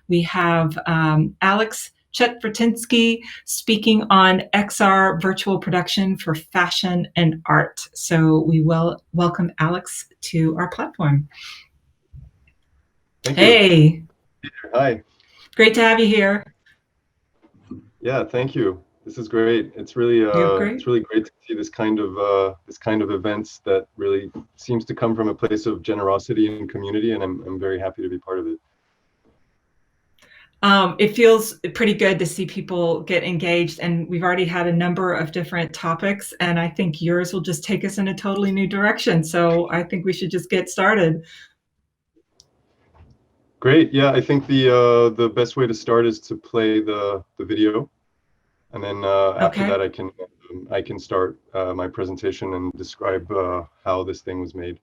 We have Alex Czetwertynski speaking on XR virtual production for fashion and art. So we welcome Alex to our platform. Thank Hey. you. Hi. Great to have you here. Yeah, thank you. This is great. It's really great to see this kind of events that really seems to come from a place of generosity and community, and I'm very happy to be part of it. It feels pretty good to see people get engaged, and we've already had a number of different topics, and I think yours will just take us in a totally new direction. So I think we should just get started. Great. Yeah, I think the best way to start is to play the video, and then after that I can start my presentation and describe how this thing was made.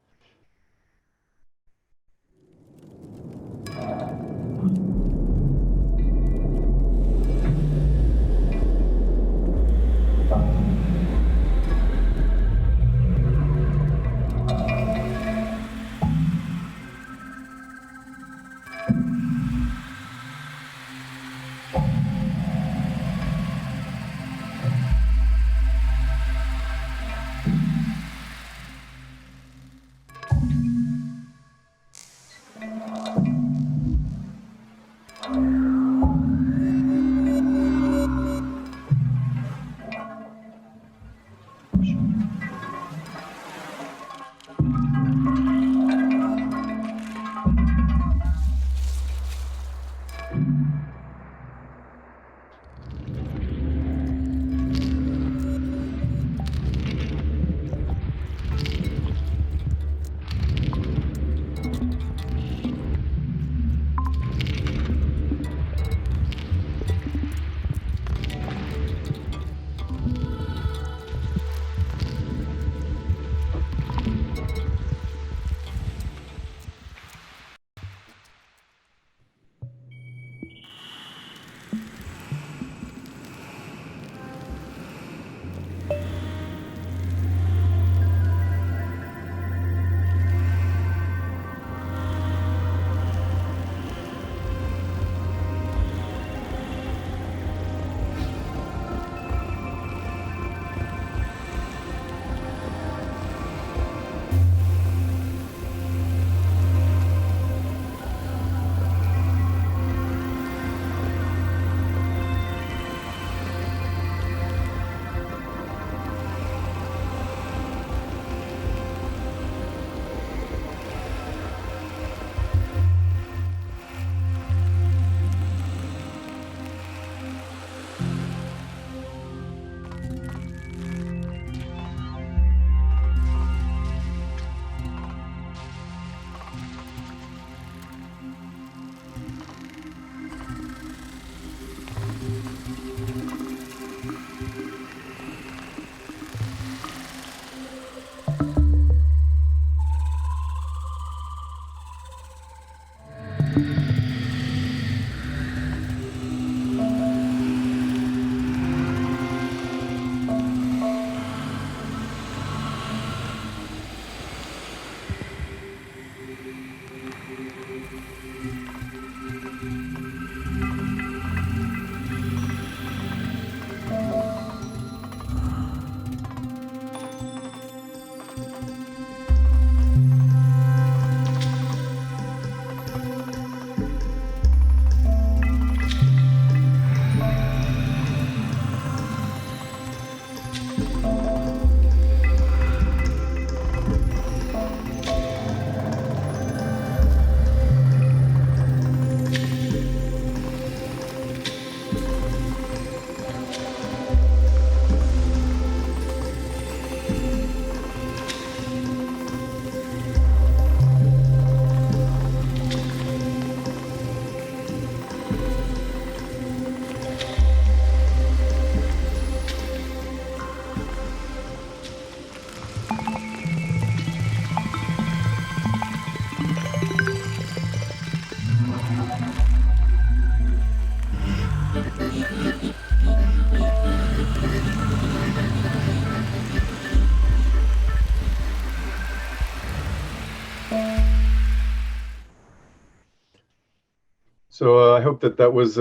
So I hope that was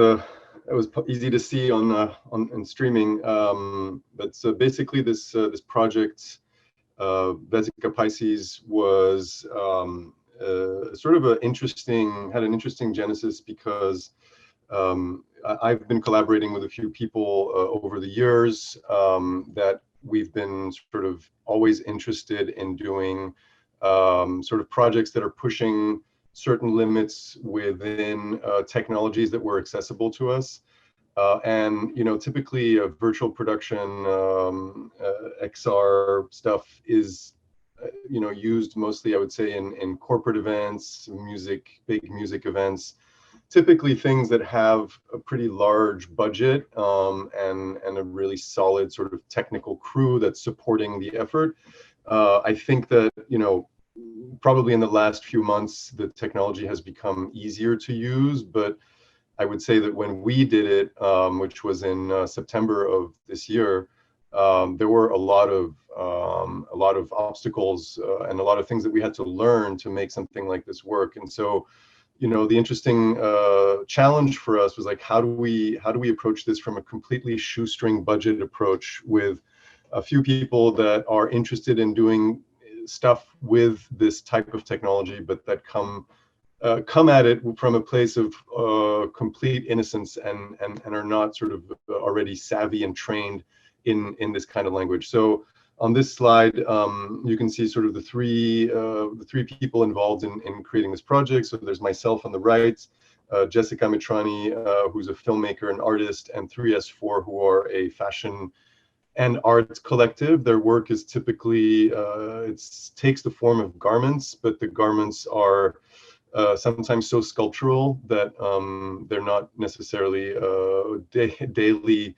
easy to see on streaming. But so basically, this project, Vesica Pisces, was sort of had an interesting genesis because I've been collaborating with a few people over the years that we've been sort of always interested in doing sort of projects that are pushing certain limits within technologies that were accessible to us. And typically a virtual production XR stuff is used mostly, I would say, in corporate events, big music events, typically things that have a pretty large budget and a really solid sort of technical crew that's supporting the effort. I think that probably in the last few months the technology has become easier to use, but I would say that when we did it, which was in September of this year, there were a lot of obstacles and a lot of things that we had to learn to make something like this work. And so, the interesting challenge for us was like, how do we approach this from a completely shoestring budget approach with a few people that are interested in doing stuff with this type of technology, but that come at it from a place of complete innocence and are not sort of already savvy and trained in this kind of language. So on this slide, you can see sort of the three people involved in creating this project. So there's myself on the right, Jessica Mitrani, who's a filmmaker and artist, and 3S4, who are a fashion and art collective. Their work is typically it takes the form of garments, but the garments are sometimes so sculptural that they're not necessarily daily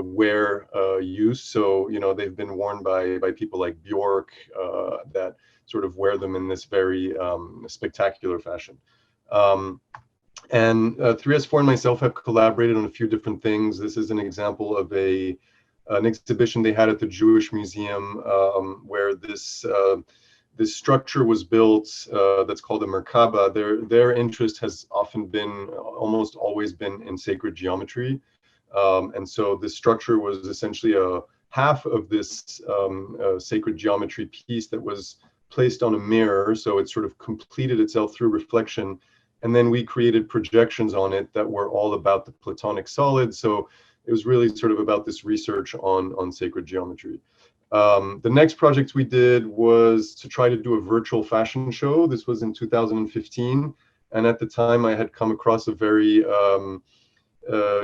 wear use. So they've been worn by people like Bjork that sort of wear them in this very spectacular fashion. And 3S4 and myself have collaborated on a few different things. This is an example of an exhibition they had at the Jewish Museum where this structure was built that's called a Merkaba. Their interest has almost always been in sacred geometry. And so this structure was essentially a half of this sacred geometry piece that was placed on a mirror. So it sort of completed itself through reflection. And then we created projections on it that were all about the Platonic solid. So it was really sort of about this research on sacred geometry. The next project we did was to try to do a virtual fashion show. This was in 2015. And at the time I had come across a very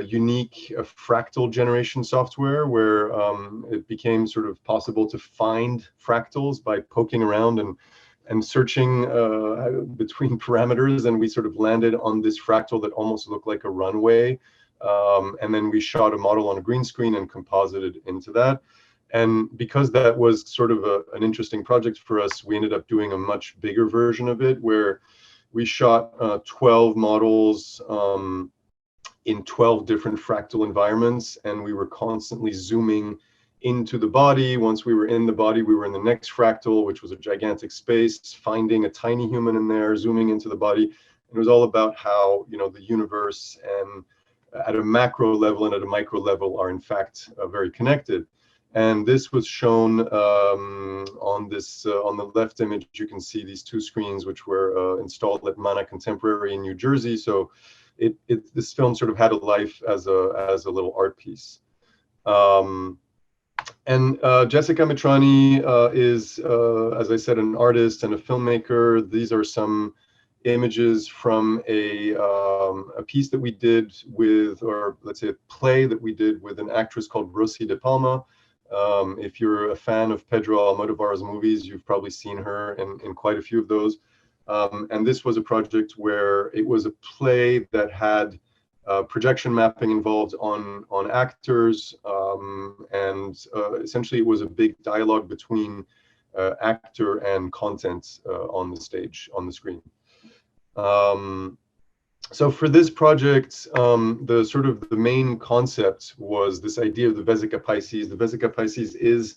unique fractal generation software where it became sort of possible to find fractals by poking around and searching between parameters, and we sort of landed on this fractal that almost looked like a runway. And then we shot a model on a green screen and composited into that. And because that was sort of an interesting project for us, we ended up doing a much bigger version of it where we shot 12 models in 12 different fractal environments, and we were constantly zooming into the body. Once we were in the body, we were in the next fractal, which was a gigantic space, finding a tiny human in there, zooming into the body. And it was all about how the universe and at a macro level and at a micro level are in fact very connected. And this was shown on the left image. You can see these two screens which were installed at Mana Contemporary in New Jersey. So this film sort of had a life as a little art piece. And Jessica Mitrani is, as I said, an artist and a filmmaker. These are some images from a piece that we did with, or let's say a play that we did with an actress called Rosi de Palma. If you're a fan of Pedro Almodovar's movies, you've probably seen her in quite a few of those. And this was a project where it was a play that had projection mapping involved on actors, and essentially it was a big dialogue between actor and content on the stage, on the screen. So for this project, the main concept was this idea of the Vesica Pisces. The Vesica Pisces is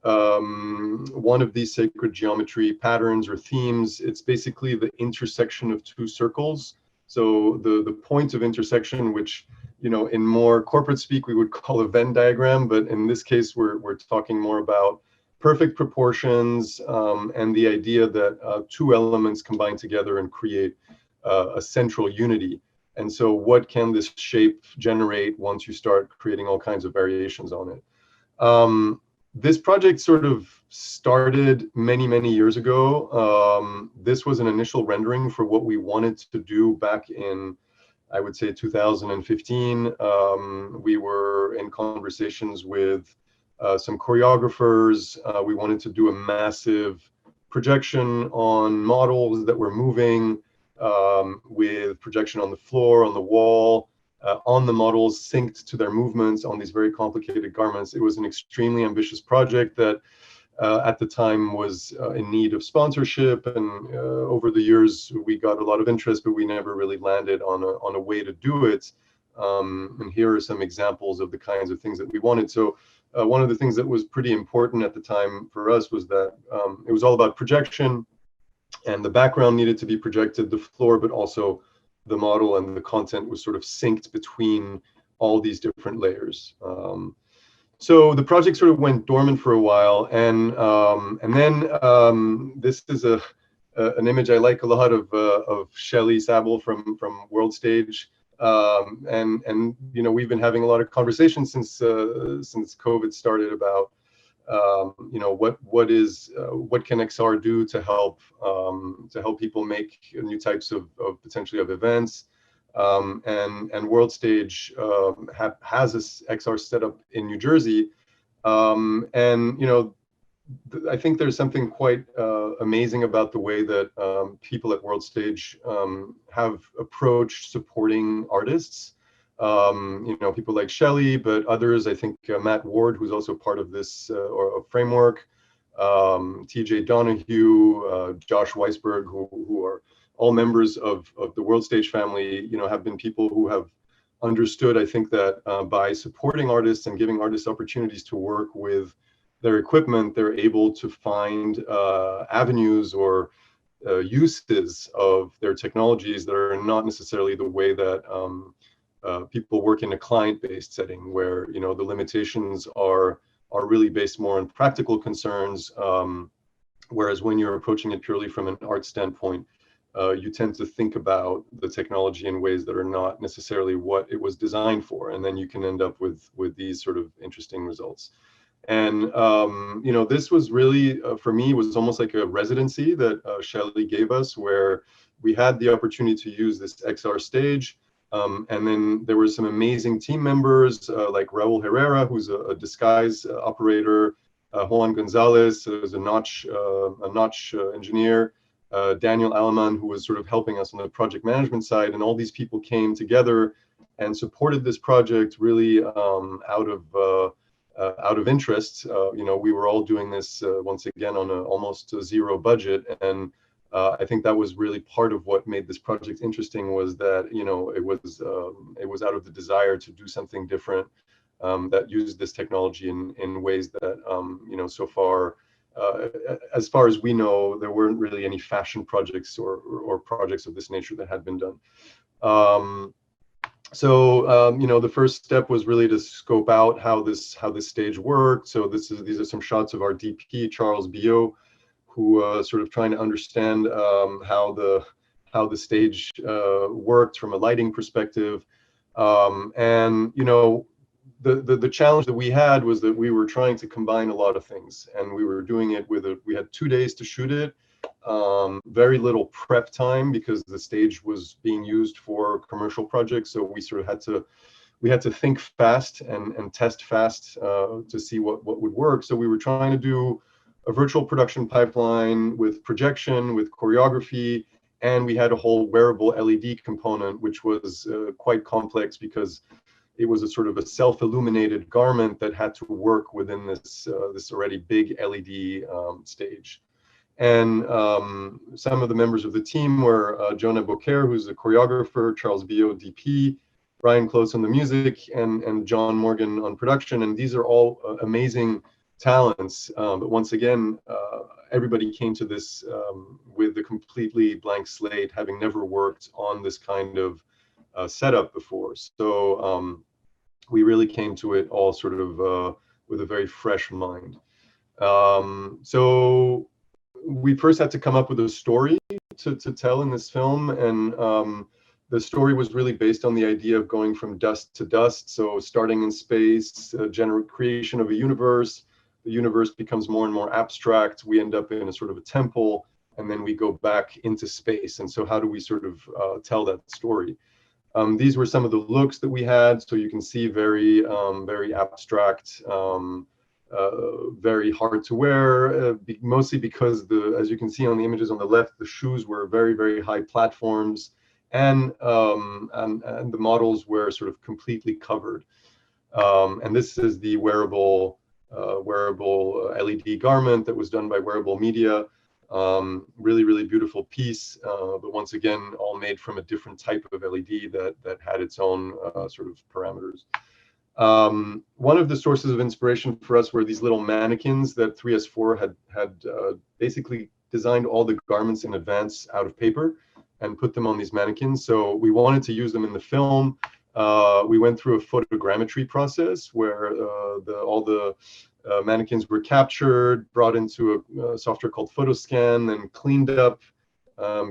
one of these sacred geometry patterns or themes. It's basically the intersection of two circles. So the point of intersection, which, you know, in more corporate speak, we would call a Venn diagram, but in this case, we're talking more about perfect proportions, and the idea that two elements combine together and create a central unity. And so what can this shape generate once you start creating all kinds of variations on it? This project sort of started many years ago. This was an initial rendering for what we wanted to do back in, I would say, 2015. We were in conversations with some choreographers. We wanted to do a massive projection on models that were moving, with projection on the floor, on the wall, on the models, synced to their movements on these very complicated garments. It was an extremely ambitious project that at the time was in need of sponsorship, and over the years we got a lot of interest, but we never really landed on a way to do it. And here are some examples of the kinds of things that we wanted. So one of the things that was pretty important at the time for us was that it was all about projection, and the background needed to be projected, the floor, but also the model and the content was sort of synced between all these different layers. So the project sort of went dormant for a while, and then this is an image I like a lot of Shelley Sabel from World Stage, and you know, we've been having a lot of conversations since COVID started about you know, what can XR do to help people make new types of potentially of events. And World Stage has this XR setup in New Jersey, and you know, I think there's something quite amazing about the way that people at World Stage have approached supporting artists. You know, people like Shelley, but others, I think Matt Ward, who's also part of this or framework, TJ Donahue, Josh Weisberg, who are all members of the World Stage family, you know, have been people who have understood, I think, that by supporting artists and giving artists opportunities to work with their equipment, they're able to find avenues or uses of their technologies that are not necessarily the way that people work in a client-based setting, where, you know, the limitations are really based more on practical concerns, whereas when you're approaching it purely from an art standpoint, you tend to think about the technology in ways that are not necessarily what it was designed for, and then you can end up with these sort of interesting results. And you know, this was really for me, was almost like a residency that Shelley gave us, where we had the opportunity to use this XR stage. And then there were some amazing team members like Raul Herrera, who's a disguise operator, Juan Gonzalez, who's a notch engineer, Daniel Alaman, who was sort of helping us on the project management side. And all these people came together and supported this project really out of interest. You know, we were all doing this once again on almost a zero budget, and I think that was really part of what made this project interesting, was that, you know, it was out of the desire to do something different that used this technology in ways that you know, so far, as far as we know, there weren't really any fashion projects or projects of this nature that had been done. So you know, the first step was really to scope out how this stage worked. So these are some shots of our DP, Charles Bio, who sort of trying to understand how the stage worked from a lighting perspective. And you know, the challenge that we had was that we were trying to combine a lot of things, and we were doing it we had 2 days to shoot it. Very little prep time because the stage was being used for commercial projects, so we sort of had to think fast and test fast to see what would work. So we were trying to do a virtual production pipeline with projection, with choreography, and we had a whole wearable LED component, which was quite complex because it was a sort of a self-illuminated garment that had to work within this already big LED stage. And some of the members of the team were Jonah Beaucaire, who's a choreographer, Charles Bio, DP, Ryan Close on the music, and John Morgan on production. And these are all amazing talents. But once again, everybody came to this with a completely blank slate, having never worked on this kind of setup before. So we really came to it all sort of with a very fresh mind. So we first had to come up with a story to tell in this film, and the story was really based on the idea of going from dust to dust. So starting in space, creation of a universe, the universe becomes more and more abstract. We end up in a sort of a temple, and then we go back into space. And so how do we sort of tell that story? These were some of the looks that we had. So you can see very abstract, very hard to wear, mostly because as you can see on the images on the left, the shoes were very high platforms, and the models were sort of completely covered. And this is the wearable LED garment that was done by Wearable Media. Really beautiful piece, but once again, all made from a different type of LED that had its own sort of parameters. One of the sources of inspiration for us were these little mannequins that 3S4 had basically designed all the garments in advance out of paper and put them on these mannequins. So we wanted to use them in the film. We went through a photogrammetry process where all the mannequins were captured, brought into a software called PhotoScan, and cleaned up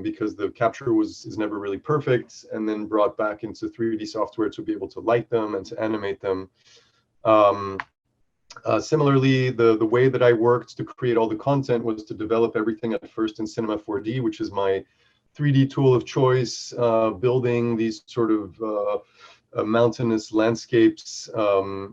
because the capture is never really perfect, and then brought back into 3D software to be able to light them and to animate them. Similarly, the way that I worked to create all the content was to develop everything at first in Cinema 4D, which is my 3D tool of choice, building these sort of mountainous landscapes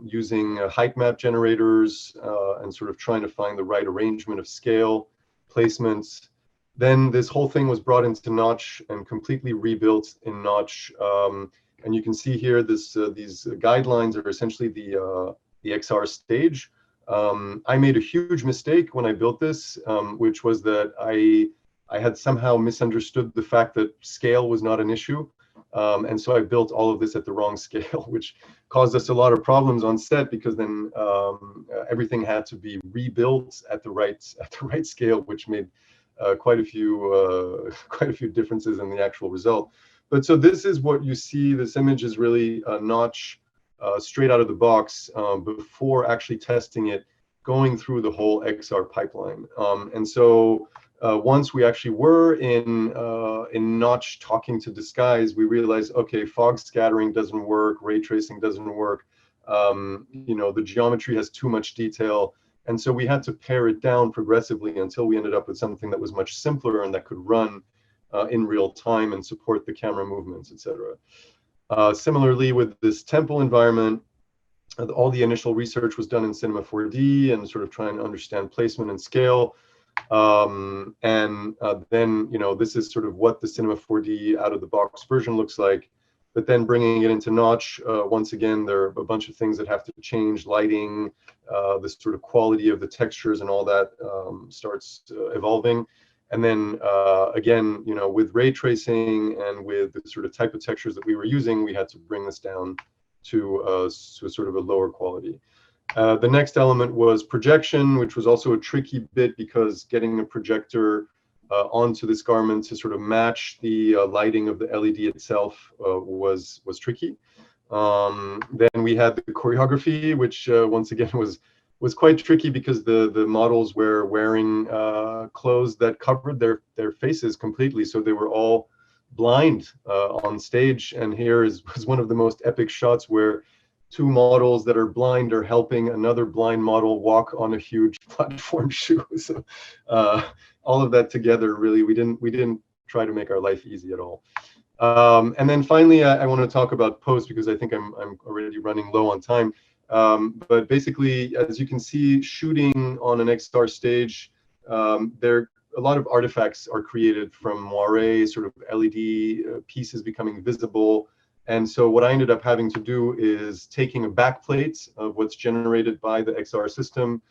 using height map generators and sort of trying to find the right arrangement of scale, placements. Then this whole thing was brought into Notch and completely rebuilt in Notch. And you can see here these guidelines are essentially the XR stage. I made a huge mistake when I built this, which was that I had somehow misunderstood the fact that scale was not an issue. And so I built all of this at the wrong scale, which caused us a lot of problems on set, because then everything had to be rebuilt at the right scale, which made quite a few differences in the actual result. But so this is what you see. This image is really Notch straight out of the box before actually testing it, going through the whole XR pipeline. And so once we actually were in Notch talking to Disguise, we realized, okay, fog scattering doesn't work, ray tracing doesn't work. The geometry has too much detail. And so we had to pare it down progressively until we ended up with something that was much simpler and that could run in real time and support the camera movements, etc. Similarly, with this temple environment, all the initial research was done in Cinema 4D and sort of trying to understand placement and scale. Then, this is sort of what the Cinema 4D out of the box version looks like. But then bringing it into Notch, once again, there are a bunch of things that have to change, lighting, the sort of quality of the textures and all that starts evolving. And then again, with ray tracing and with the sort of type of textures that we were using, we had to bring this down to sort of a lower quality. The next element was projection, which was also a tricky bit, because getting a projector onto this garment to sort of match the lighting of the LED itself was tricky. Then we had the choreography, which once again was quite tricky, because the models were wearing clothes that covered their faces completely, so they were all blind on stage. And here was one of the most epic shots where two models that are blind are helping another blind model walk on a huge platform shoe. So all of that together, really, we didn't try to make our life easy at all. And then finally, I want to talk about post, because I think I'm already running low on time. But basically, as you can see, shooting on an XR stage, a lot of artifacts are created from moire, sort of LED pieces becoming visible. And so what I ended up having to do is taking a backplate of what's generated by the XR system,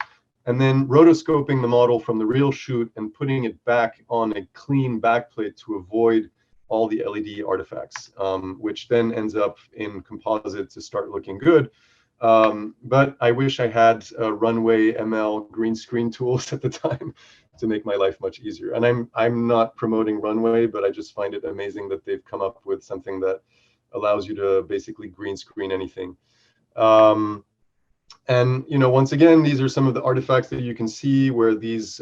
and then rotoscoping the model from the real shoot and putting it back on a clean backplate to avoid all the LED artifacts, which then ends up in composite to start looking good. But I wish I had runway ML green screen tools at the time to make my life much easier. And I'm not promoting runway, but I just find it amazing that they've come up with something that allows you to basically green screen anything. And once again, these are some of the artifacts that you can see where these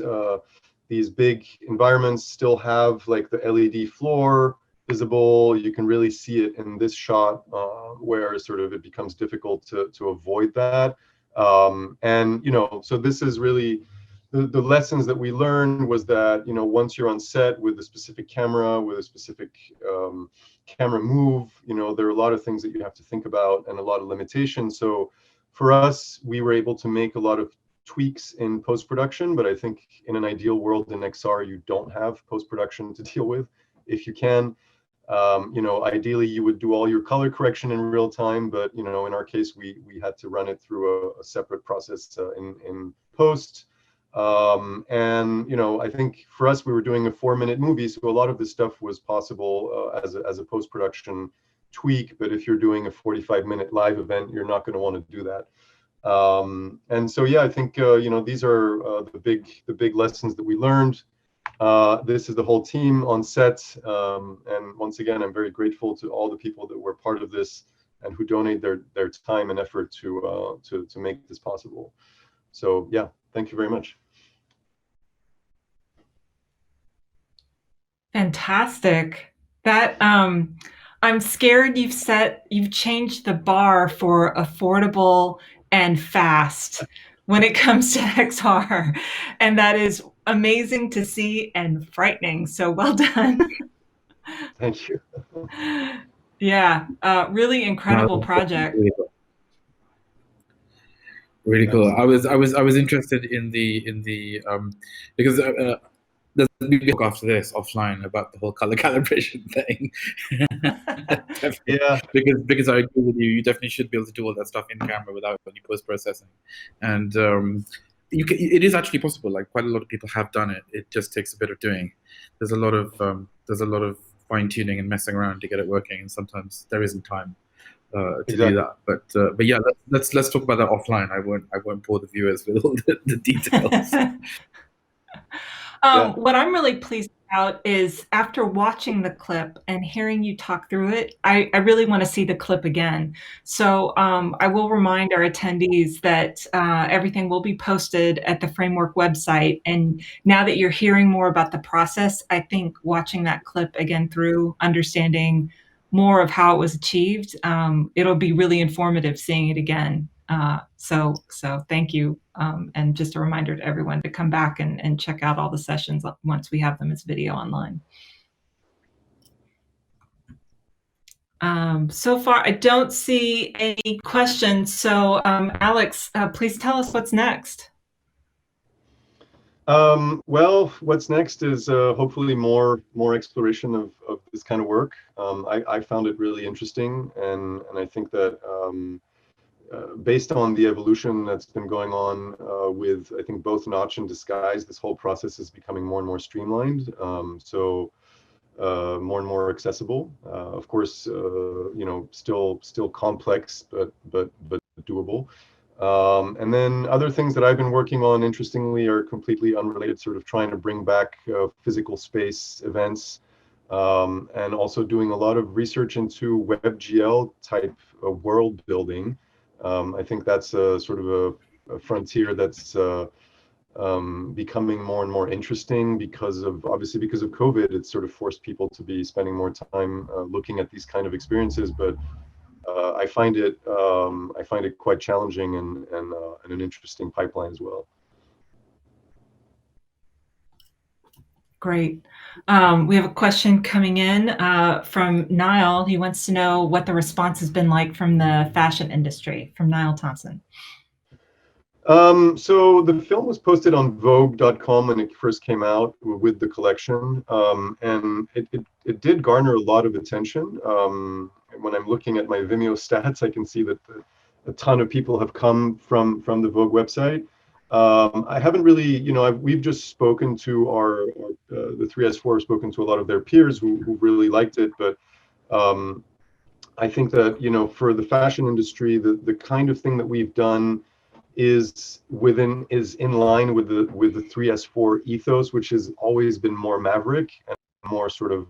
big environments still have like the LED floor visible. You can really see it in this shot where sort of it becomes difficult to avoid that. And so this is really the lessons that we learned was that once you're on set with a specific camera, with a specific camera move, there are a lot of things that you have to think about and a lot of limitations. So for us, we were able to make a lot of tweaks in post-production, but I think in an ideal world in XR, you don't have post-production to deal with. If you can, ideally you would do all your color correction in real time, but in our case, we had to run it through a separate process in post. And I think for us, we were doing a 4-minute movie, so a lot of this stuff was possible as a post-production tweak. But if you're doing a 45-minute live event, you're not going to want to do that. And so yeah, I think these are the big lessons that we learned. This is the whole team on set, and once again, I'm very grateful to all the people that were part of this and who donate their time and effort to make this possible. So yeah, thank you very much. Fantastic. That I'm scared you've changed the bar for affordable and fast when it comes to XR, and that is amazing to see and frightening. So well done. Thank you. Yeah, really incredible project. Really cool. I was interested in the because there's a big talk after this offline about the whole color calibration thing. Yeah. Because I agree with you. You definitely should be able to do all that stuff in camera without any post processing, and it is actually possible. Like quite a lot of people have done it. It just takes a bit of doing. There's a lot of fine tuning and messing around to get it working, and sometimes there isn't time to do that. But yeah, let's talk about that offline. I won't bore the viewers with all the details. What I'm really pleased about is after watching the clip and hearing you talk through it, I really want to see the clip again. So I will remind our attendees that everything will be posted at the Framework website. And now that you're hearing more about the process, I think watching that clip again through, understanding more of how it was achieved, it'll be really informative seeing it again. So thank you. And just a reminder to everyone to come back and check out all the sessions once we have them as video online. So far, I don't see any questions. So Alex, please tell us what's next. Well, what's next is hopefully more exploration of this kind of work. I found it really interesting, and I think that based on the evolution that's been going on with, I think, both Notch and Disguise, this whole process is becoming more and more streamlined. So more and more accessible. Of course, still complex, but doable. And then other things that I've been working on, interestingly, are completely unrelated, sort of trying to bring back physical space events, and also doing a lot of research into WebGL type of world building. I think that's a sort of a frontier that's becoming more and more interesting because of COVID. It's sort of forced people to be spending more time looking at these kind of experiences, but I find it quite challenging and an interesting pipeline as well. Great. We have a question coming in from Niall. He wants to know what the response has been like from the fashion industry, from Niall Thompson. So the film was posted on Vogue.com when it first came out with the collection, and it did garner a lot of attention. When I'm looking at my Vimeo stats, I can see that a ton of people have come from the Vogue website. I haven't really, we've just spoken to the 3S4 have spoken to a lot of their peers who really liked it, but I think that, you know, for the fashion industry, the kind of thing that we've done is in line with the 3S4 ethos, which has always been more maverick and more sort of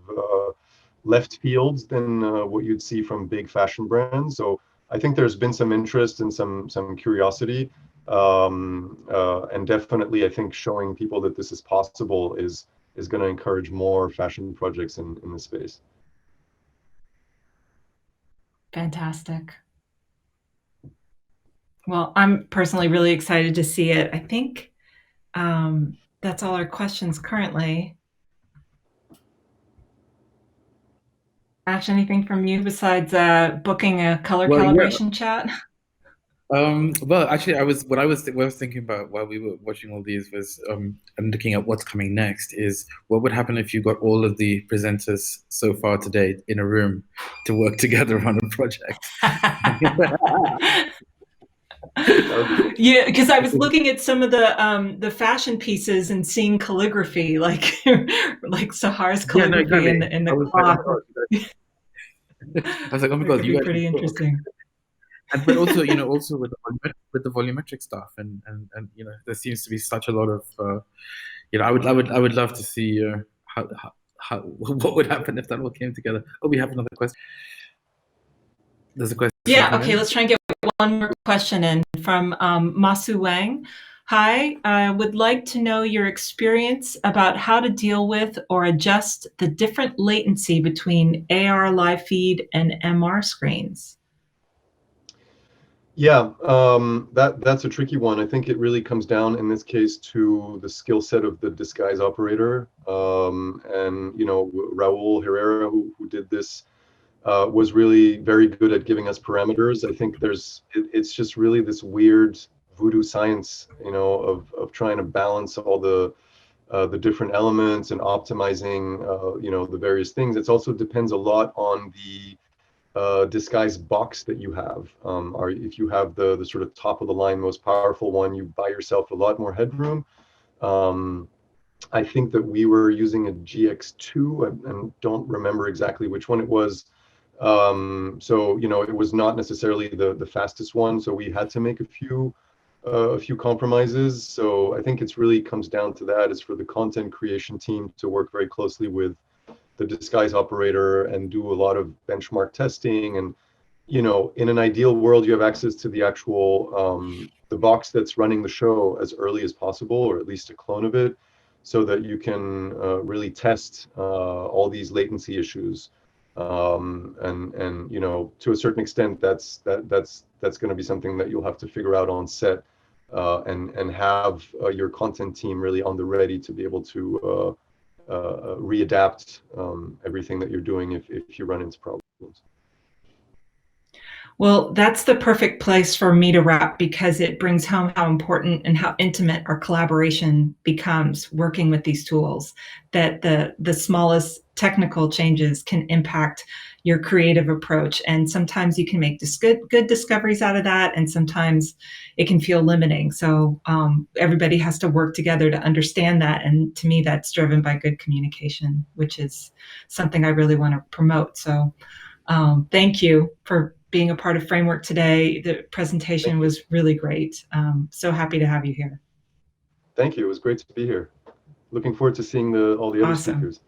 left field than what you'd see from big fashion brands. So I think there's been some interest and some curiosity, and definitely I think showing people that this is possible is going to encourage more fashion projects in the space. Fantastic. Well, I'm personally really excited to see it. I think that's all our questions currently. Ash, anything from you besides booking a color calibration chat? Well, actually, what I was thinking about while we were watching all these was, and looking at what's coming next, is what would happen if you got all of the presenters so far today in a room to work together on a project. Yeah, because I was looking at some of the fashion pieces and seeing calligraphy, like Sahar's calligraphy in the cloth. I was like, oh my god, you guys pretty interesting. But also, you know, also with the volumetric stuff, and you know, there seems to be such a lot of, you know, I would love to see how what would happen if that all came together. Oh, we have another question. There's a question. Yeah. Okay. Let's try and get one more question in from Masu Wang. Hi, I would like to know your experience about how to deal with or adjust the different latency between AR live feed and MR screens. Yeah, that's a tricky one. I think it really comes down in this case to the skill set of the disguise operator. And you know, Raul Herrera, who did this, was really very good at giving us parameters. I think it's just really this weird voodoo science, you know, of trying to balance all the different elements and optimizing, you know, the various things. It also depends a lot on the disguise box that you have. Or if you have the sort of top of the line, most powerful one, you buy yourself a lot more headroom. I think that we were using a GX2 and don't remember exactly which one it was. So, you know, it was not necessarily the fastest one. So we had to make a few compromises. So I think it's really comes down to that, is for the content creation team to work very closely with the disguise operator and do a lot of benchmark testing. And, you know, in an ideal world, you have access to the actual the box that's running the show as early as possible, or at least a clone of it, so that you can really test all these latency issues. And you know, to a certain extent, that's going to be something that you'll have to figure out on set, and have your content team really on the ready to be able to readapt everything that you're doing if you run into problems. Well, that's the perfect place for me to wrap, because it brings home how important and how intimate our collaboration becomes working with these tools, that the smallest technical changes can impact your creative approach. And sometimes you can make good discoveries out of that, and sometimes it can feel limiting. So everybody has to work together to understand that. And to me, that's driven by good communication, which is something I really want to promote. So thank you for being a part of Framework today. The presentation was really great. So happy to have you here. Thank you. It was great to be here. Looking forward to seeing all the other speakers.